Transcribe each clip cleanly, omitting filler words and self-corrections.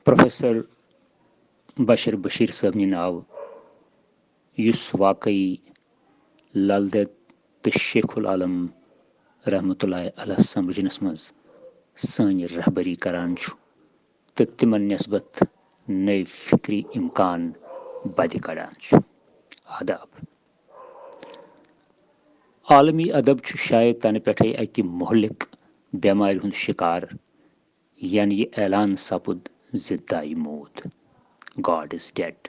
Professor बशर बशीर साहब नाव use वाकई लल देद तो शेखुल आलम रहमतुल्लाह अलैह समझनस मज सन रहबरी करान तो तिमन नस्बत नई फिक्री इम्कान बद कड़ान। आदाब। आलमी अदब शायद तन पे अकि मोहलिक बेमार हुंद शिकार यानी ये ऐलान सपुद जिद्दाई मौत, गॉड इज डेड।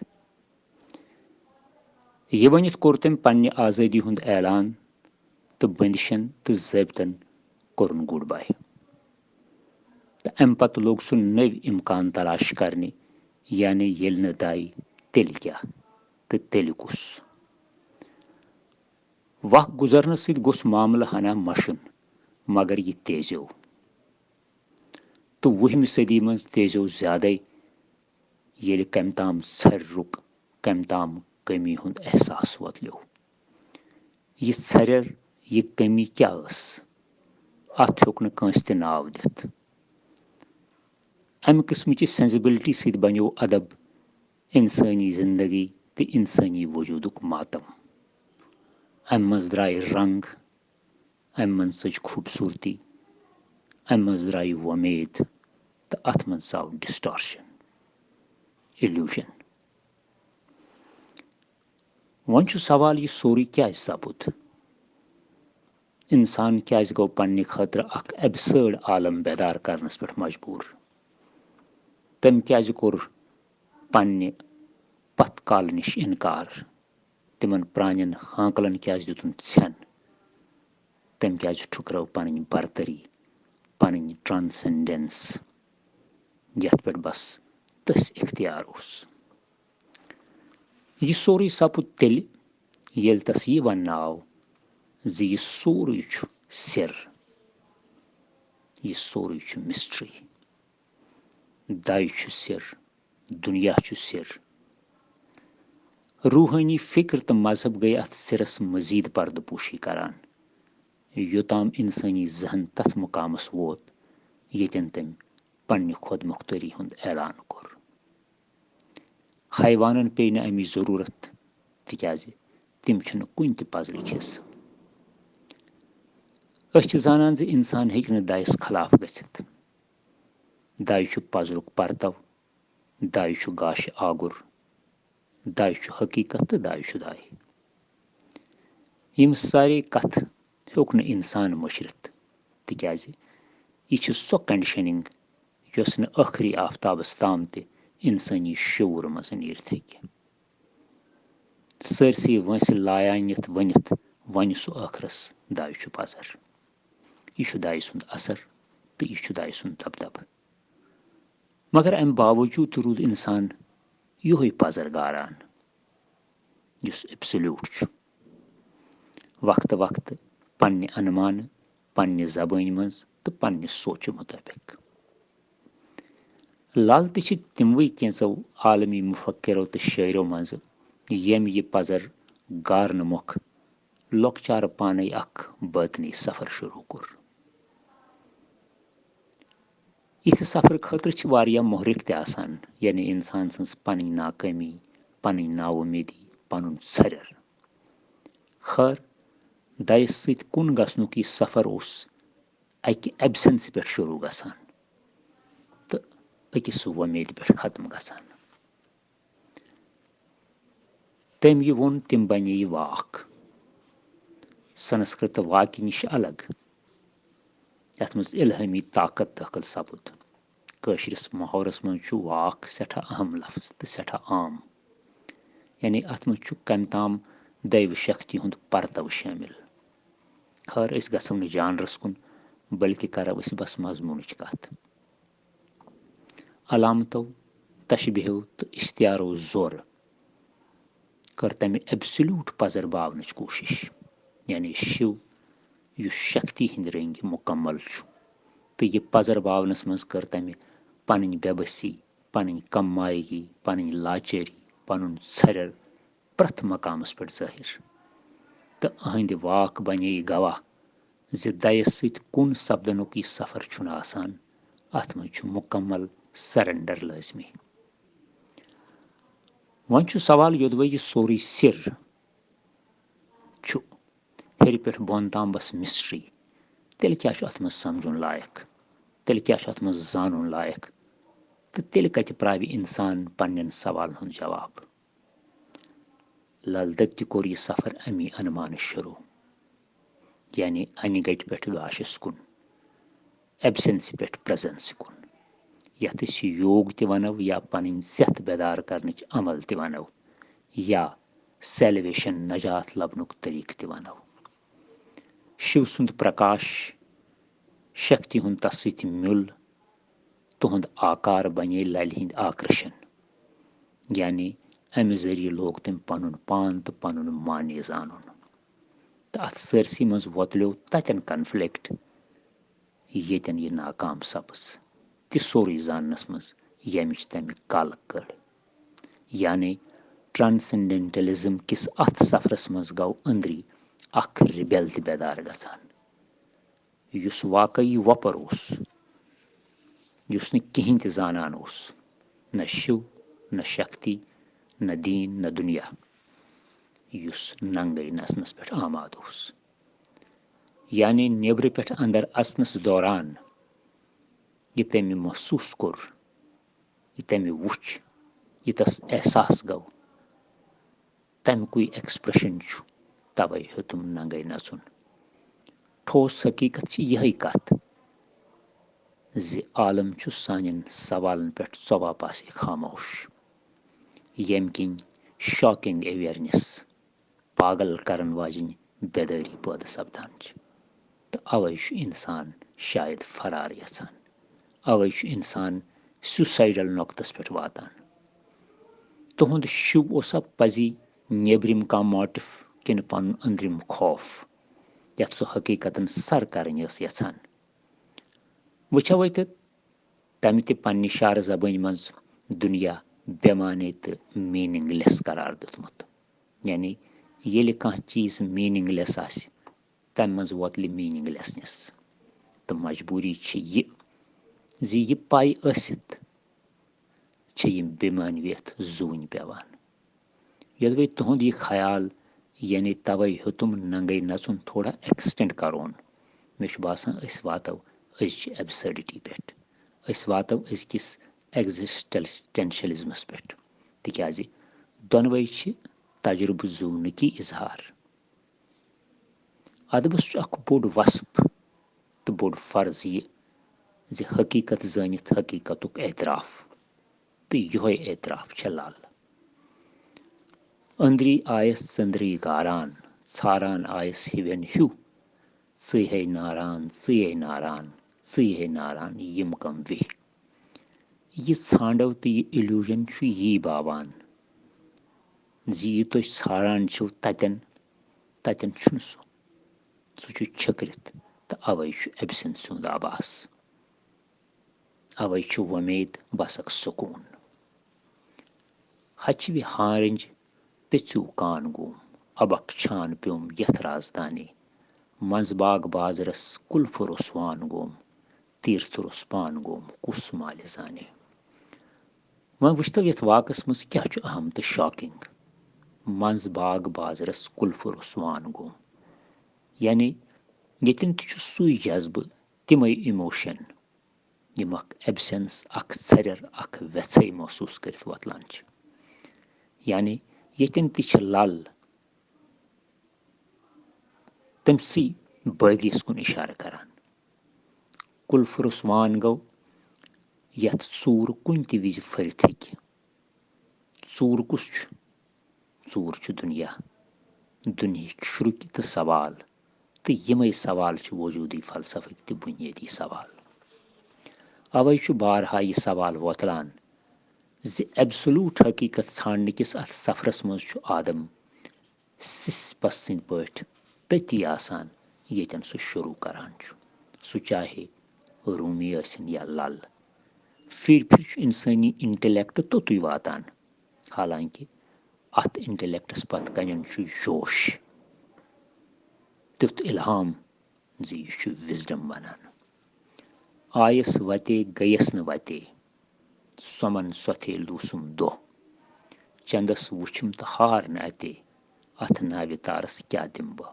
ये वनित कोर तम पन्ने आज़ादी हुंद ऐलान तो बंदिशन तो जबतन कोरन गुड बाय। तो अम पत लोग सह नव इम्कान तलाश करने यानी येल न दाई तेल क्या तो तेल कुस। वक्त गुजरन सत गोस मामल हना मशुन मगर यह तेजो तो 20वीं सदी मज तेजो ज्यादा ये कम ताम सर रुक कम ताम कमी हुंद एहसास वतलो। यह सर यह कमी क्या अत हेक नस त नाव दित। अमि किस्म सेंसिबिलिटी सत बनो अदब इंसानी जिंदगी तो इंसानी वजूदुक मातम। अम मज द्राय रंग, अम मज सज खूबसूरती, अम मज द्राय वमेद तो अत मज आव डिस्टॉर्शन, इल्यूजन। वन सवाल यह सोरी क्या सपुद, इंसान क्या गो पन्ने खतर अख एब्सर्ड आलम बेदार करनस पे मजबूर। तम क्या कोर पन्ने पथ काल निश इनकार, तिमन प्रानन हाकलन क्या दितुन छन, तम क्या ठुकरो पन बरतरी पन ट्रांसेंडेंस यथ पे बस तस इख्तियार उस। यह सोरे सपुद तेल येल तस यह वन आव जी यह सोरे सिर, यह सोरे मिस्ट्री। दाय सिर, दुनिया सिर। रूहानी फिक्र तो मजहब गई अत सिरस मजीद पर्दपोशी करान योताम इंसानी जहन तथ मुकामस वोत यतन तम पन्ने खुद मुख्तरी हुंद ऐलान कोर। हैवानन पे न अमी जरूरत तिकाज तिम छुन कुन त पजल हिस। जानान जे इंसान हेक न दायस खिलाफ गसित। दाय पजरुक परतव, दाय गाश आगुर, दाय हकीकत तो दाय दाय। यम सारे कथ हेक न इंसान मशरत तिकाज यह सो कंडीशनिंग यस न आखरी आफ्ताबस ताम त इंसानी शूर मज नीरथ हेक। Cersei once लायानित Vanit one so आखरस दाय पजर। यह दाय सुंद असर तो यह दाय सुंद दबदब। मगर अम बावजूद रूद इंसान यही पजर गारान युस एब्सोल्यूट वक्त वक्त पन्ने अनुमान पन्ने जबान मज तो पन्ने सोच मुताबिक। लाल त तिमवे कैंसो आलमी मुफक्किरो तो शायरों मज यम यह पजर गारन मुख लोकचार पाने अख बातनी सफर शुरू कोर। इस सफर खतर वारिया मोहरिक त आसान यानी इंसान सन्स पन नाकामी पन नाउमीदी पनुन सर। खैर दायस सत कुन गसनुक यह सफर उस अकि एब्सेंस पे शुरू गसान तो अकिस वमेद पे खत्म गसान। तम यह वोन तम बने यह वाक संस्कृत वाक्य निश अलग यथ मज इल्हमी ताकत दखल सपुद। कशिरस माहौरस मज वाक सठा अहम लफ्ज तो सठा आम यानी अत मज कम ताम दैव शक्ति हुंद परतव शामिल। खैर अस गसो न जानरस कुन बल्कि करो अस बस मजमूनच कथ। अलामतो तशबीहो तो इश्तियारो जोर कर तमें एब्सोल्यूट पजर बावन कोशिश यानी शिव युस शक्ति हिंद रंग मुकम्मल तो यह पजर बावनस मज कर तमें पन बेबसी पन कमायगी पन लाचारी पन सर प्रथ मकामस पे जाहिर तो अहंद वाक बने गवाह जि दयस सत कुन सपदनुक यह सफर छुन आसान अत मज मुकम्मल سرنڈر لٲزمی. وۄنۍ چھُ سوال یوٚدوے یہِ سورُے سِر چھُ ہیٚرِ پٮ۪ٹھ بۄن تام بس مسٹری، تیٚلہِ کیٛاہ چھُ اَتھ منٛز سمجُن لایق، تیٚلہِ کیٛاہ چھُ اَتھ منٛز زانُن لایق، تہٕ تیٚلہِ کَتہِ پرٛاوِ اِنسان پنٛنٮ۪ن سوالن ہُنٛد جواب. لل دٮ۪د تہِ کوٚر یہِ سفر امی انمانہٕ شروٗع، یعنی انہِ گٹہِ پٮ۪ٹھ گاشس کُن، ایبسنسہِ پٮ۪ٹھ پریزنسہِ کُن، یتھ أسۍ یوگ تہِ ونو یا پنٕنۍ صحت بیدار کرنٕچ عمل تہِ ونو یا سیلویشن نجات لبنُک طریقہٕ تہِ ونو. شِو سُنٛد پرکاش شکتی ہُنٛد تس سۭتۍ میوٗل، تُہُنٛد آکار بنے للہِ ہٕنٛدۍ آکرشن، یعنی امہِ ذٔریعہٕ لوگ تٔمۍ پنُن پان تہٕ پنُن معنی زانُن. تہٕ اتھ سٲرسٕے منٛز وۄتلیو تتٮ۪ن کنفلکٹ ییٚتٮ۪ن یہِ ناکام سپٕز، تہِ سورُے زاننس منٛز ییٚمِچ تمہِ کالہٕ کٔڑ. یعنی ٹرانسنڈنٹلزم کِس اتھ سفرس منٛز گوٚو أنٛدری اکھ رِبیل تہِ بیدار گژھان، یُس واقعی وۄپر اوس، یُس نہٕ کِہینۍ تہِ زانان اوس، نہ شِو نہ شکتی نہ دیٖن نہ دُنیا، یُس ننگے نژنس پٮ۪ٹھ آماد اوس. یعنی نیبرٕ پٮ۪ٹھ اندر اژنس دوران یہِ تٔمۍ محسوٗس کوٚر، یہِ تٔمۍ وُچھ، یہِ تس احساس گوٚو، تمیُکُے ایکسپریشن چھُ توے ہیوٚتُم ننگے نژُن. ٹھوس حقیقت چھِ یِہے کتھ زِ عالم چھُ سانٮ۪ن سوالن پٮ۪ٹھ ژۄواپاسے خاموش، ییٚمہِ کِنۍ شاکنگ اویرنیس، پاگل کرن واجیٚنۍ بیدٲری پٲدٕ سپدان چھِ. تہٕ اوے چھُ اِنسان شاید فرار یژھان، اوے چھُ اِنسان سیوسایڈل نۄقطس پٮ۪ٹھ واتان. تُہُنٛد شِو اوسا پزی نیبرِم کانٛہہ موٹف کِنہٕ پنُن أنٛدرِم خوف یتھ سُہ حقیقتن سر کرٕنۍ ٲس یژھان. وٕچھوے تہٕ تمہِ تہِ پننہِ شعر زبٲنۍ منٛز دُنیا بے معنے تہٕ میٖنِنٛگ لیس قرار دیُتمُت. یعنی ییٚلہِ کانٛہہ چیٖز میٖنِنٛگ لیس آسہِ تمہِ منٛز ووتلہِ میٖنِنٛگ لیسنیس. تہٕ مجبوٗری چھِ یہِ زِ یہِ پاے ٲسِتھ چھِ یِم بےمعنوِیت زوٗنۍ پیوان. یوٚدوے تُہُنٛد یہِ خیال یعنی توے ہیوٚتُم ننگے نژُن تھوڑا ایکسٹینڈ کرون، مےٚ چھُ باسان أسۍ واتو أزچہِ ایبسرڈٹی پٮ۪ٹھ، أسۍ واتو أزکِس ایگزسٹینشلزمس پٮ۪ٹھ. تِکیازِ دۄنوے چھِ تجربہٕ زوٗنٕکی اظہار. ادبس چھُ اکھ بوٚڑ وصف تہٕ بوٚڑ فرض یہِ زِ حقیقت زٲنِتھ حقیقتُک اعتراف، تہٕ یِہوے اعتراف چھےٚ لل. أنٛدری آیس ژٔنٛدرٕے گاران، ژھاران آیس ہِوٮ۪ن ہیوٗ، ژٕے ہے ناران ژٕے ناران ژٕے ہے ناران یِم کم وِ. یہِ ژھانڈو تہٕ یہِ اِلیوٗجن چھُ یی باوان زِ یہِ تُہۍ ژھاران چھِو تتٮ۪ن چھُنہٕ سُہ چھُ چھٔکرِتھ. تہٕ اوے چھُ ایبسنس ہُنٛد آباس، اوے چھُ وۄمید بسک سکوٗن. ہچوِ ہارٕنٛج پیٚژِو کان گوم، ابکھ چھان پیوم یتھ رازدانے، منٛز باغ بازرس کُلفہٕ رُسوان گوم، تیٖرتھ رُسپان گوم کُس مالہِ زانے. وۄنۍ وٕچھتو یتھ واقعس منٛز کیٛاہ چھُ اہم تہٕ شاکنگ. منٛز باغ بازرس کُلفہٕ رُسوان گوم، یعنی ییٚتٮ۪ن تہِ چھُ سُے جذبہٕ، تِمے اِموشن یِم اکھ ایبسنس، اکھ ژھریر، اکھ ویژھے محسوٗس کٔرِتھ وۄتلان چھِ. یعنی ییٚتٮ۪ن تہِ چھِ لل تٔمسٕے بٲغیس کُن اِشارٕ کران. کُلفہٕ رُسوان گوٚو یتھ ژوٗر کُنہِ تہِ وِزِ پھٔرِتھ ہیٚکہِ. ژوٗر کُس چھُ؟ ژوٗر چھُ دُنیا، دُنہِکۍ شرُکۍ تہٕ سوال، تہٕ یِمے سوال چھِ وجوٗدی فلسفٕکۍ تہِ بُنیٲدی سوال. اوے چھُ بارہا یہِ سوال وۄتلان زِ ایبسولوٗٹ حقیقت ژھانڈنہٕ کِس اتھ سفرس منٛز چھُ آدم سِسپس سٕنٛدۍ پٲٹھۍ تٔتی آسان ییٚتٮ۪ن سُہ شروٗع کران چھُ، سُہ چاہے روٗمی ٲسِن یا لل. پھِرِ پھِرِ چھُ اِنسٲنی انٹلیکٹ توٚتُے واتان، حالانکہِ اتھ انٹلیکٹس پتہٕ کنٮ۪ن چھُ جوش، تیُتھ اِلہام زِ یہِ چھُ وِزڈم ونان. آیس وتے گٔیس نہٕ وتے، सोमन सोथे लूसुम दो चंदस वुछम तो हार न अते अथ नावि तारस क्या दिम बह।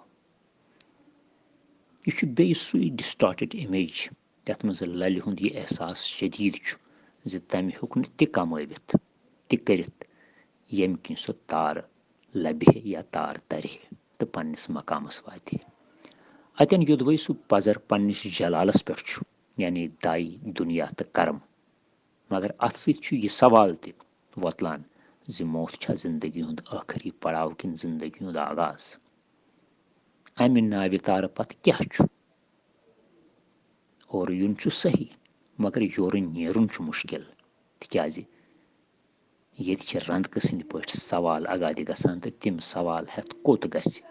यह बेय सुई डिस्टॉर्टेड इमेज यथ मज ललि हुंद यह एहसास शदीद ज तम हेक न ति कमवित ति करित यम कि सो तार लबे या तार तरह तो पन्निस मकामस वाते। अतन युदवै सु पजर पन्निस जलालस पे यानी दाई दुनिया तो करम। मगर अत सह यह सवाल ति वतलान ज मौत छा जिंदगी हुंद आखिरी पड़ाव किन जिंदगी हुंद आगाज। अमि नावि तार पत क्या और युन सही मगर योर नेरुन मुश्किल तिकाज ये रंद सिंद पे सवाल आगादि गसान तो तिम सवाल हेत कोत गस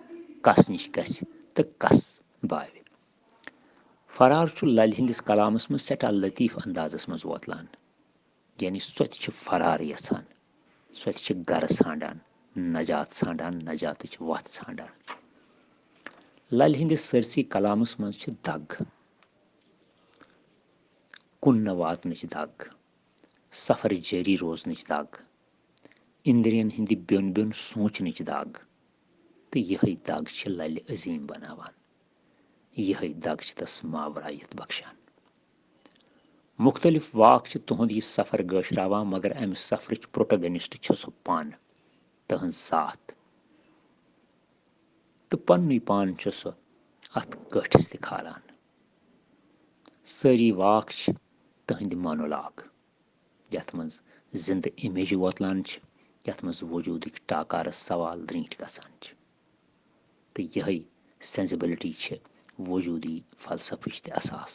कस निश गस तो कस बावे। फरार ललि हंदिस कलामस मज सठा लतीफ अंदाजस मज वतलान यानी सो फरार यसान सो गर ांडान नजात ांडान नजात वत ांडान। ललि हंदिस सरसी कलामस मज दग कुन न वातनच दग सफर जारी रोजनच दग इंद्रियन हिंद ब्योन ब्योन सोचनच दग तो यह दग ललि अजीम बनावान यह दग तस मावरायत बख्शान। मुख्तलिफ वाक तुहद यह सफर गशरावान मगर अमि सफर प्रोटगनिस्ट सो पान तहज जात तो पन्न पान सो अत कठिस त खालान। सारी वाक तहद मोनोलॉग यथ मज जिंद इमेज वतलान यथ मज वजूदिक टाकारस सवाल द्रीट गसान तो यह सेंसिबिलिटी वजूदी फलसफच त असास।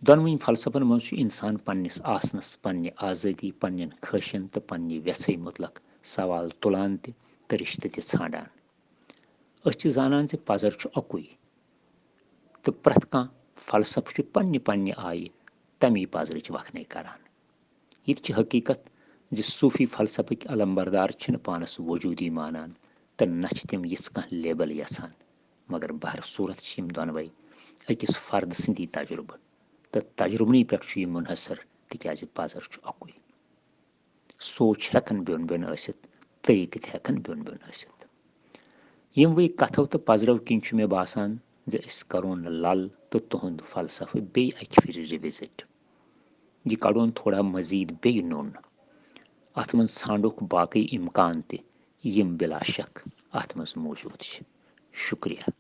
दोनवनी फलसफन मज इंसान पन्निस आसनस पन्ने आज़ादी पन्न ख्वाहिशन तो पन्ने व्यथय मुतलक सवाल तुलान तो रिश्ते त ांडान। जानान ज पजर अकुई तो प्रथ कह फलसफ पन्ने पन्ने आय तमी पजरच वखने करान। ये हकीकत ज सूफी फलसफिक अलमबरदार पानस वजूदी मानान तो न तम यस कह लेबल यसान मगर बहर सूरत दोनवे अकिस फर्द सिंदी तजुर्ब तो तजुर्बन पे मुनहसर तिकाज पजर अकुई। सोच हेकन ब्योन ब्योन तरीक हेकन ब्योन ब्योन यमवे कथो तो पजरो किन मे बासान ज करोन लल तो तुहद फलसफ बे अक फिर रिविजिट यह कड़ोन थोड़ा मजीद बे नोन अत मज ांडुक बाकी इम्कान तम बिला शक अत मज मौजूद। शुक्रिया।